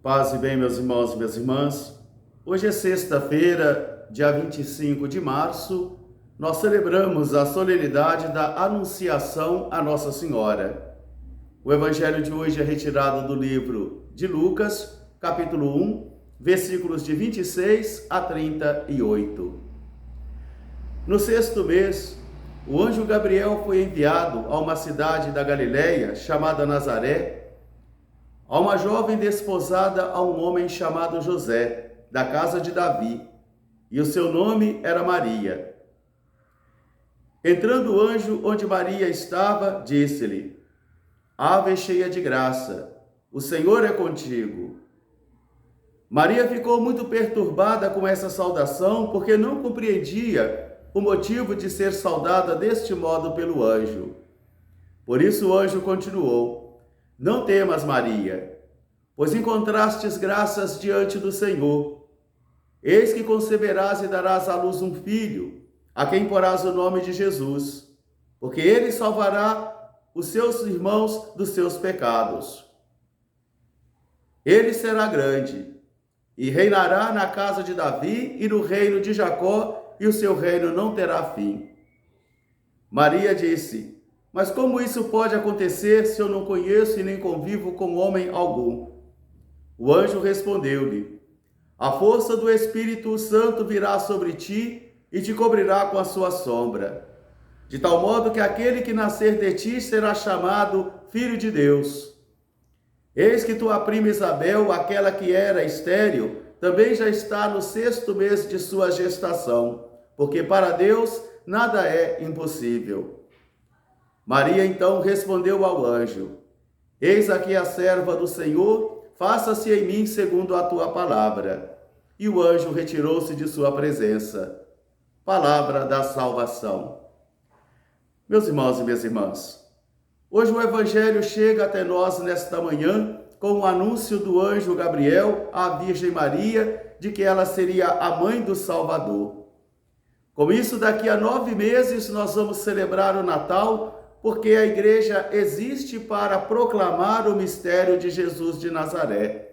Paz e bem, meus irmãos e minhas irmãs. Hoje é sexta-feira, dia 25 de março. Nós celebramos a solenidade da Anunciação a Nossa Senhora. O evangelho de hoje é retirado do livro de Lucas, capítulo 1, versículos de 26 a 38. No sexto mês, o anjo Gabriel foi enviado a uma cidade da Galileia, chamada Nazaré, a uma jovem desposada a um homem chamado José, da casa de Davi, e o seu nome era Maria. Entrando o anjo onde Maria estava, disse-lhe: Ave cheia de graça, o Senhor é contigo. Maria ficou muito perturbada com essa saudação, porque não compreendia o motivo de ser saudada deste modo pelo anjo. Por isso o anjo continuou: Não temas, Maria, pois encontrastes graças diante do Senhor. Eis que conceberás e darás à luz um filho, a quem porás o nome de Jesus, porque ele salvará os seus irmãos dos seus pecados. Ele será grande e reinará na casa de Davi e no reino de Jacó, e o seu reino não terá fim. Maria disse: Mas como isso pode acontecer se eu não conheço e nem convivo com homem algum? O anjo respondeu-lhe: A força do Espírito Santo virá sobre ti e te cobrirá com a sua sombra, de tal modo que aquele que nascer de ti será chamado Filho de Deus. Eis que tua prima Isabel, aquela que era estéril, também já está no sexto mês de sua gestação, porque para Deus nada é impossível. Maria então respondeu ao anjo: Eis aqui a serva do Senhor, faça-se em mim segundo a tua palavra. E o anjo retirou-se de sua presença. Palavra da salvação. Meus irmãos e minhas irmãs, hoje o evangelho chega até nós nesta manhã com o anúncio do anjo Gabriel à Virgem Maria de que ela seria a mãe do Salvador. Com isso, daqui a 9 meses nós vamos celebrar o Natal, porque a igreja existe para proclamar o mistério de Jesus de Nazaré.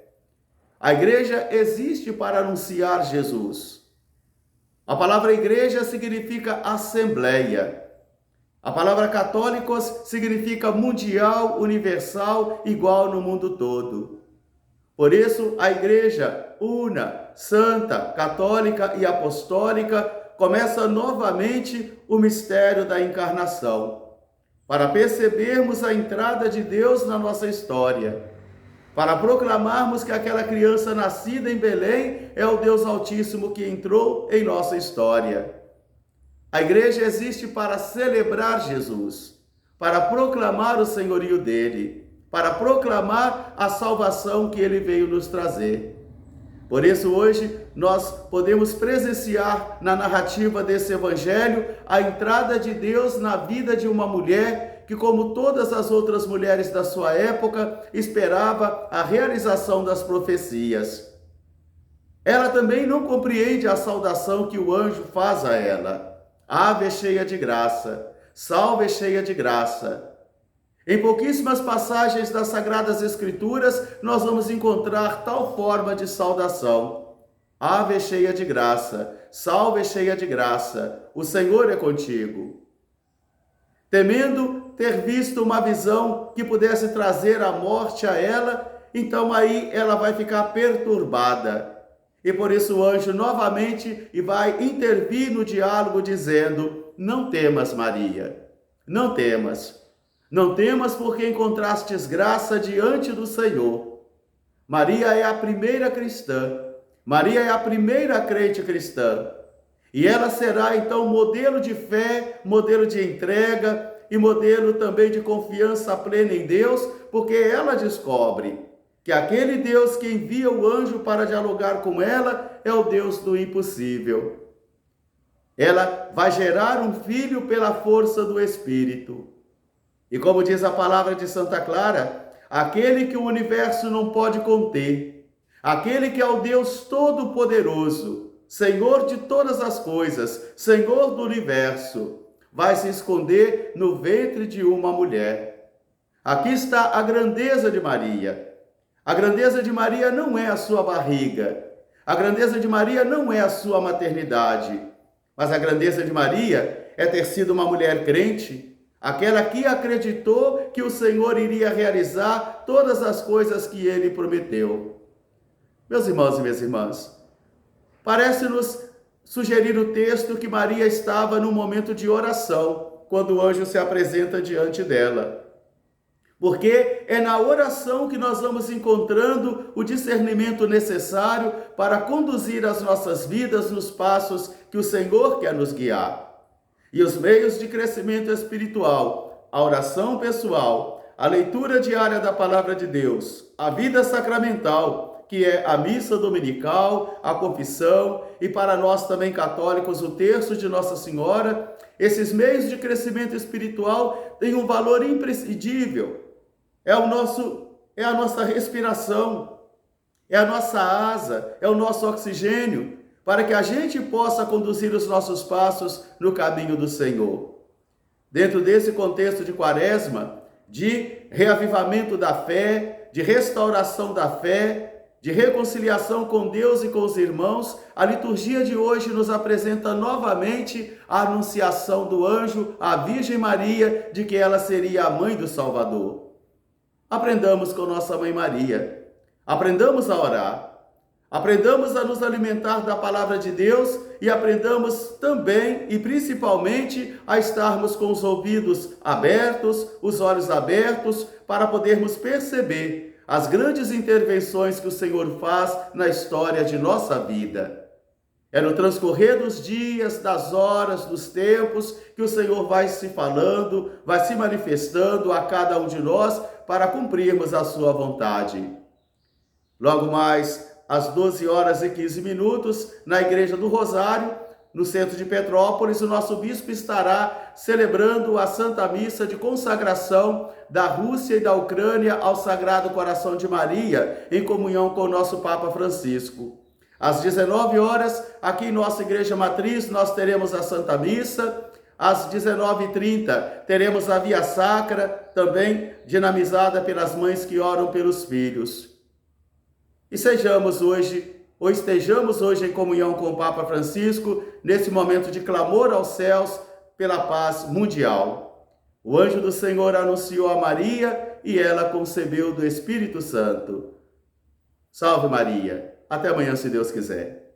A igreja existe para anunciar Jesus. A palavra igreja significa assembleia. A palavra católicos significa mundial, universal, igual no mundo todo. Por isso, a igreja una, santa, católica e apostólica começa novamente o mistério da encarnação, para percebermos a entrada de Deus na nossa história, para proclamarmos que aquela criança nascida em Belém é o Deus Altíssimo que entrou em nossa história. A igreja existe para celebrar Jesus, para proclamar o senhorio dele, para proclamar a salvação que ele veio nos trazer. Por isso, hoje, nós podemos presenciar na narrativa desse evangelho a entrada de Deus na vida de uma mulher que, como todas as outras mulheres da sua época, esperava a realização das profecias. Ela também não compreende a saudação que o anjo faz a ela. Ave cheia de graça, salve cheia de graça. Em pouquíssimas passagens das Sagradas Escrituras, nós vamos encontrar tal forma de saudação. Ave cheia de graça, salve cheia de graça, o Senhor é contigo. Temendo ter visto uma visão que pudesse trazer a morte a ela, então aí ela vai ficar perturbada. E por isso o anjo novamente vai intervir no diálogo dizendo: Não temas, Maria, não temas. Não temas porque encontrastes graça diante do Senhor. Maria é a primeira cristã. Maria é a primeira crente cristã. E ela será então modelo de fé, modelo de entrega e modelo também de confiança plena em Deus, porque ela descobre que aquele Deus que envia o anjo para dialogar com ela é o Deus do impossível. Ela vai gerar um filho pela força do Espírito. E como diz a palavra de Santa Clara, aquele que o universo não pode conter, aquele que é o Deus Todo-Poderoso, Senhor de todas as coisas, Senhor do universo, vai se esconder no ventre de uma mulher. Aqui está a grandeza de Maria. A grandeza de Maria não é a sua barriga. A grandeza de Maria não é a sua maternidade. Mas a grandeza de Maria é ter sido uma mulher crente, aquela que acreditou que o Senhor iria realizar todas as coisas que ele prometeu. Meus irmãos e minhas irmãs, parece-nos sugerir o texto que Maria estava num momento de oração, quando o anjo se apresenta diante dela. Porque é na oração que nós vamos encontrando o discernimento necessário para conduzir as nossas vidas nos passos que o Senhor quer nos guiar. E os meios de crescimento espiritual, a oração pessoal, a leitura diária da Palavra de Deus, a vida sacramental, que é a missa dominical, a confissão e para nós também católicos o terço de Nossa Senhora, esses meios de crescimento espiritual têm um valor imprescindível. É a nossa respiração, é a nossa asa, é o nosso oxigênio, para que a gente possa conduzir os nossos passos no caminho do Senhor. Dentro desse contexto de Quaresma, de reavivamento da fé, de restauração da fé, de reconciliação com Deus e com os irmãos, a liturgia de hoje nos apresenta novamente a anunciação do anjo à Virgem Maria de que ela seria a mãe do Salvador. Aprendamos com nossa Mãe Maria, aprendamos a orar, aprendamos a nos alimentar da Palavra de Deus e aprendamos também e principalmente a estarmos com os ouvidos abertos, os olhos abertos, para podermos perceber as grandes intervenções que o Senhor faz na história de nossa vida. É no transcorrer dos dias, das horas, dos tempos, que o Senhor vai se falando, vai se manifestando a cada um de nós para cumprirmos a sua vontade. Logo mais, às 12h15, na Igreja do Rosário, no centro de Petrópolis, o nosso bispo estará celebrando a Santa Missa de consagração da Rússia e da Ucrânia ao Sagrado Coração de Maria, em comunhão com o nosso Papa Francisco. Às 19h, aqui em nossa Igreja Matriz, nós teremos a Santa Missa. Às 19h30, teremos a Via Sacra, também dinamizada pelas mães que oram pelos filhos. E estejamos hoje em comunhão com o Papa Francisco, nesse momento de clamor aos céus pela paz mundial. O anjo do Senhor anunciou a Maria e ela concebeu do Espírito Santo. Salve Maria! Até amanhã, se Deus quiser.